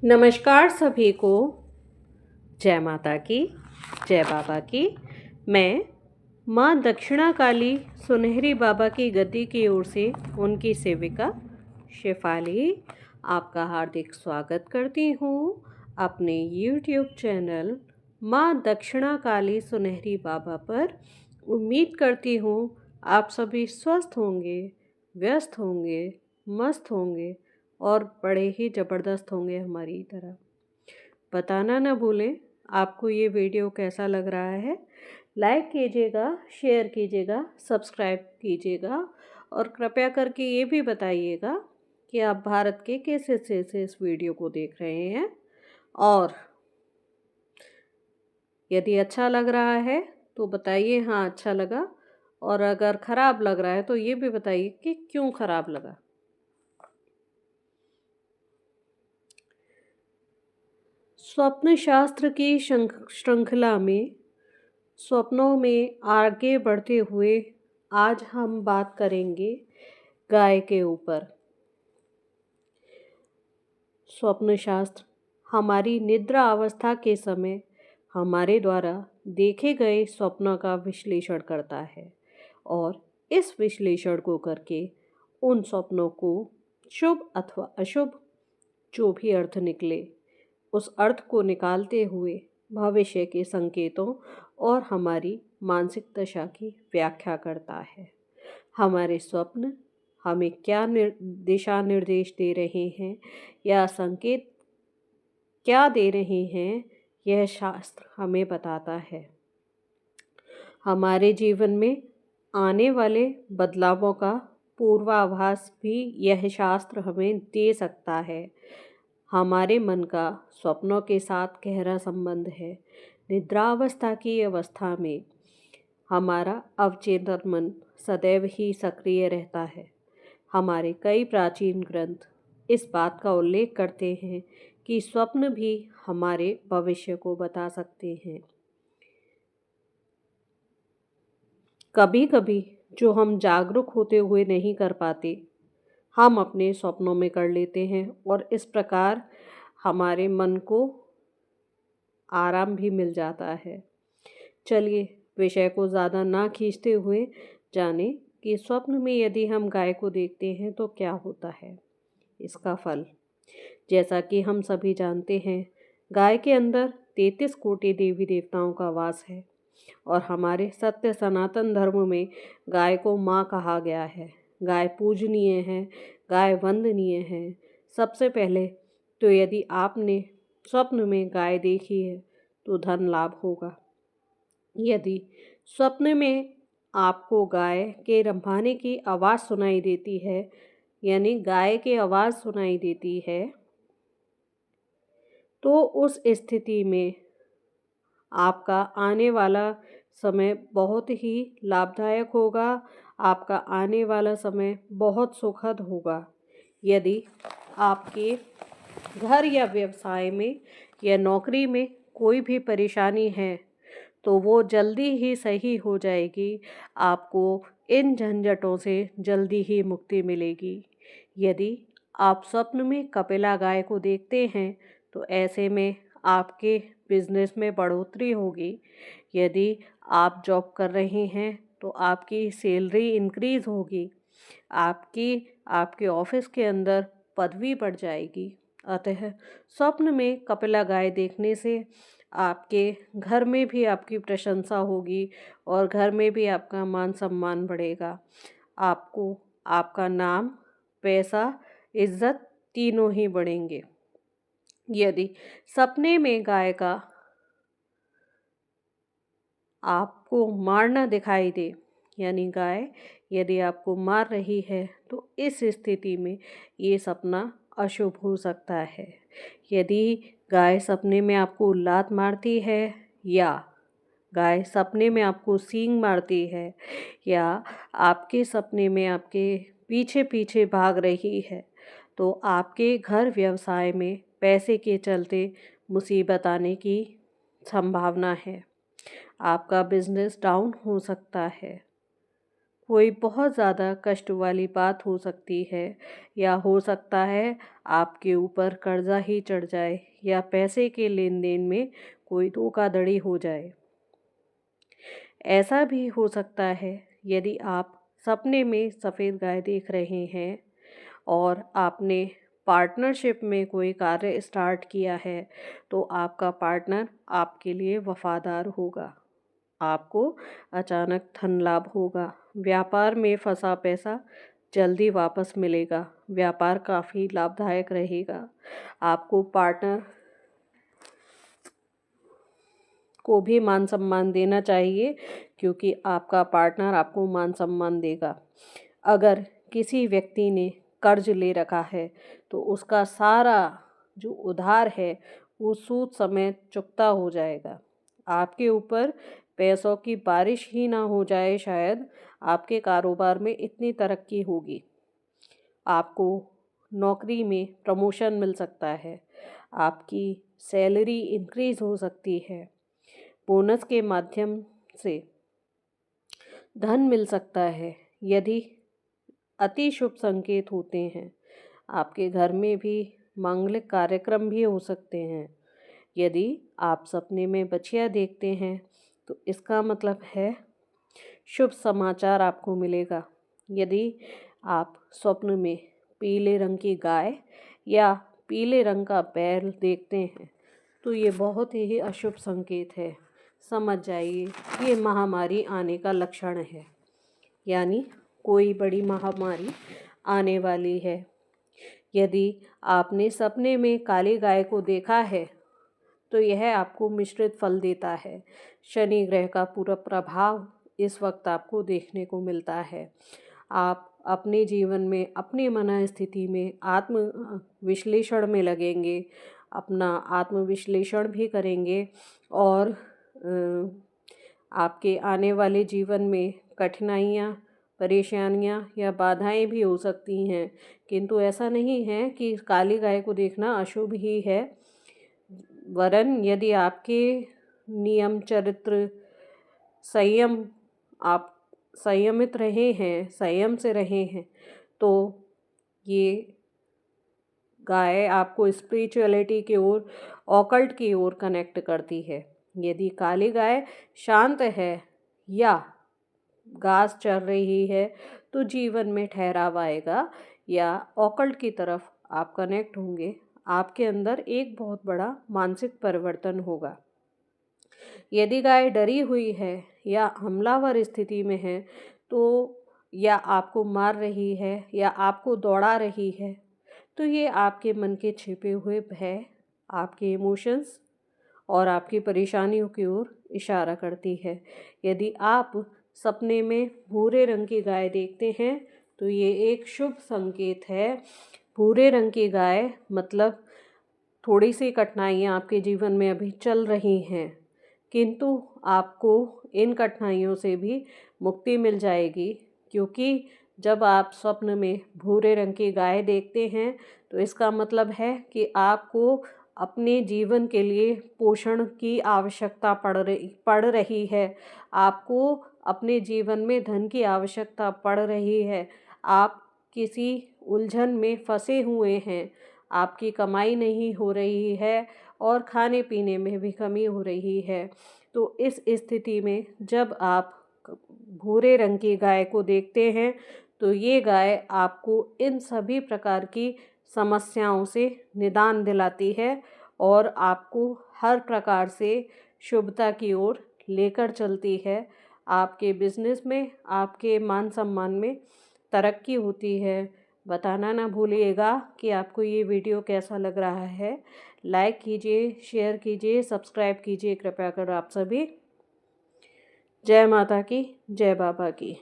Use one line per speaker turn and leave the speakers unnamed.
नमस्कार सभी को। जय माता की, जय बाबा की। मैं माँ दक्षिणा काली सुनहरी बाबा की गद्दी की ओर से उनकी सेविका शेफाली आपका हार्दिक स्वागत करती हूँ अपने YouTube चैनल माँ दक्षिणा काली सुनहरी बाबा पर। उम्मीद करती हूँ आप सभी स्वस्थ होंगे, व्यस्त होंगे, मस्त होंगे और बड़े ही ज़बरदस्त होंगे हमारी तरह। बताना ना भूलें आपको ये वीडियो कैसा लग रहा है। लाइक कीजिएगा, शेयर कीजिएगा, सब्सक्राइब कीजिएगा और कृपया करके ये भी बताइएगा कि आप भारत के किस हिस्से से इस वीडियो को देख रहे हैं। और यदि अच्छा लग रहा है तो बताइए हाँ अच्छा लगा, और अगर ख़राब लग रहा है तो ये भी बताइए कि क्यों ख़राब लगा। स्वप्न शास्त्र की श्रृंखला में स्वप्नों में आगे बढ़ते हुए आज हम बात करेंगे गाय के ऊपर। स्वप्न शास्त्र हमारी निद्रा अवस्था के समय हमारे द्वारा देखे गए स्वप्नों का विश्लेषण करता है और इस विश्लेषण को करके उन स्वप्नों को शुभ अथवा अशुभ जो भी अर्थ निकले उस अर्थ को निकालते हुए भविष्य के संकेतों और हमारी मानसिक दशा की व्याख्या करता है। हमारे स्वप्न हमें क्या दिशा निर्देश दे रहे हैं या संकेत क्या दे रहे हैं, यह शास्त्र हमें बताता है। हमारे जीवन में आने वाले बदलावों का पूर्वाभास भी यह शास्त्र हमें दे सकता है। हमारे मन का स्वप्नों के साथ गहरा संबंध है। निद्रावस्था की अवस्था में हमारा अवचेतन मन सदैव ही सक्रिय रहता है। हमारे कई प्राचीन ग्रंथ इस बात का उल्लेख करते हैं कि स्वप्न भी हमारे भविष्य को बता सकते हैं। कभी कभी जो हम जागरूक होते हुए नहीं कर पाते, हम अपने स्वप्नों में कर लेते हैं और इस प्रकार हमारे मन को आराम भी मिल जाता है। चलिए विषय को ज़्यादा ना खींचते हुए जाने कि स्वप्न में यदि हम गाय को देखते हैं तो क्या होता है, इसका फल। जैसा कि हम सभी जानते हैं, गाय के अंदर 33 कोटि देवी देवताओं का वास है और हमारे सत्य सनातन धर्म में गाय को माँ कहा गया है। गाय पूजनीय है, गाय वंदनीय है। सबसे पहले तो यदि आपने स्वप्न में गाय देखी है तो धन लाभ होगा। यदि स्वप्न में आपको गाय के रंभाने की आवाज़ सुनाई देती है, यानी गाय की आवाज़ सुनाई देती है, तो उस स्थिति में आपका आने वाला समय बहुत ही लाभदायक होगा। आपका आने वाला समय बहुत सुखद होगा। यदि आपके घर या व्यवसाय में या नौकरी में कोई भी परेशानी है तो वो जल्दी ही सही हो जाएगी। आपको इन झंझटों से जल्दी ही मुक्ति मिलेगी। यदि आप स्वप्न में कपिला गाय को देखते हैं तो ऐसे में आपके बिजनेस में बढ़ोतरी होगी। यदि आप जॉब कर रहे हैं तो आपकी सैलरी इंक्रीज़ होगी। आपके ऑफिस के अंदर पदवी बढ़ जाएगी। अतः स्वप्न में कपिला गाय देखने से आपके घर में भी आपकी प्रशंसा होगी और घर में भी आपका मान सम्मान बढ़ेगा। आपको आपका नाम, पैसा, इज्जत तीनों ही बढ़ेंगे। यदि सपने में गाय का आपको मारना दिखाई दे, यानी गाय यदि आपको मार रही है, तो इस स्थिति में ये सपना अशुभ हो सकता है। यदि गाय सपने में आपको लात मारती है या गाय सपने में आपको सींग मारती है या आपके सपने में आपके पीछे पीछे भाग रही है, तो आपके घर व्यवसाय में पैसे के चलते मुसीबत आने की संभावना है। आपका बिजनेस डाउन हो सकता है। कोई बहुत ज़्यादा कष्ट वाली बात हो सकती है, या हो सकता है आपके ऊपर कर्जा ही चढ़ जाए, या पैसे के लेन देन में कोई धोखाधड़ी हो जाए। ऐसा भी हो सकता है यदि आप सपने में सफ़ेद गाय देख रहे हैं और आपने पार्टनरशिप में कोई कार्य स्टार्ट किया है, तो आपका पार्टनर आपके लिए वफादार होगा। आपको अचानक धन लाभ होगा। व्यापार में फंसा पैसा जल्दी वापस मिलेगा। व्यापार काफ़ी लाभदायक रहेगा। आपको पार्टनर को भी मान सम्मान देना चाहिए, क्योंकि आपका पार्टनर आपको मान सम्मान देगा। अगर किसी व्यक्ति ने कर्ज ले रखा है, तो उसका सारा जो उधार है वो सूद समेत चुकता हो जाएगा। आपके ऊपर पैसों की बारिश ही ना हो जाए, शायद आपके कारोबार में इतनी तरक्की होगी। आपको नौकरी में प्रमोशन मिल सकता है। आपकी सैलरी इंक्रीज हो सकती है। बोनस के माध्यम से धन मिल सकता है। यदि अति शुभ संकेत होते हैं, आपके घर में भी मांगलिक कार्यक्रम भी हो सकते हैं। यदि आप सपने में बछिया देखते हैं, तो इसका मतलब है शुभ समाचार आपको मिलेगा। यदि आप स्वप्न में पीले रंग की गाय या पीले रंग का बैल देखते हैं, तो ये बहुत ही अशुभ संकेत है। समझ जाइए, ये महामारी आने का लक्षण है, यानी कोई बड़ी महामारी आने वाली है। यदि आपने सपने में काली गाय को देखा है, तो यह आपको मिश्रित फल देता है। शनि ग्रह का पूरा प्रभाव इस वक्त आपको देखने को मिलता है। आप अपने जीवन में, अपनी मनःस्थिति में आत्म विश्लेषण में लगेंगे, अपना आत्म विश्लेषण भी करेंगे, और आपके आने वाले जीवन में कठिनाइयाँ, परेशानियाँ या बाधाएं भी हो सकती हैं, किंतु ऐसा नहीं है कि काली गाय को देखना अशुभ ही है। वरन यदि आपके नियम, चरित्र, संयम, आप संयमित रहे हैं, संयम से रहे हैं, तो ये गाय आपको स्पिरिचुअलिटी की ओर, ऑकल्ट की ओर कनेक्ट करती है। यदि काली गाय शांत है या घास चर रही है, तो जीवन में ठहराव आएगा या ऑकल्ट की तरफ आप कनेक्ट होंगे। आपके अंदर एक बहुत बड़ा मानसिक परिवर्तन होगा। यदि गाय डरी हुई है या हमलावर स्थिति में है, तो या आपको मार रही है या आपको दौड़ा रही है, तो ये आपके मन के छिपे हुए भय, आपके इमोशंस और आपकी परेशानियों की ओर इशारा करती है। यदि आप सपने में भूरे रंग की गाय देखते हैं, तो ये एक शुभ संकेत है। भूरे रंग की गाय मतलब थोड़ी सी कठिनाइयाँ आपके जीवन में अभी चल रही हैं, किंतु आपको इन कठिनाइयों से भी मुक्ति मिल जाएगी, क्योंकि जब आप स्वप्न में भूरे रंग की गाय देखते हैं, तो इसका मतलब है कि आपको अपने जीवन के लिए पोषण की आवश्यकता पड़ रही है। आपको अपने जीवन में धन की आवश्यकता पड़ रही है। आप किसी उलझन में फंसे हुए हैं। आपकी कमाई नहीं हो रही है और खाने पीने में भी कमी हो रही है। तो इस स्थिति में जब आप भूरे रंग की गाय को देखते हैं, तो ये गाय आपको इन सभी प्रकार की समस्याओं से निदान दिलाती है और आपको हर प्रकार से शुभता की ओर लेकर चलती है। आपके बिजनेस में, आपके मान सम्मान में तरक्की होती है। बताना ना भूलिएगा कि आपको ये वीडियो कैसा लग रहा है। लाइक कीजिए, शेयर कीजिए, सब्सक्राइब कीजिए कृपया कर आप सभी। जय माता की, जय बाबा की।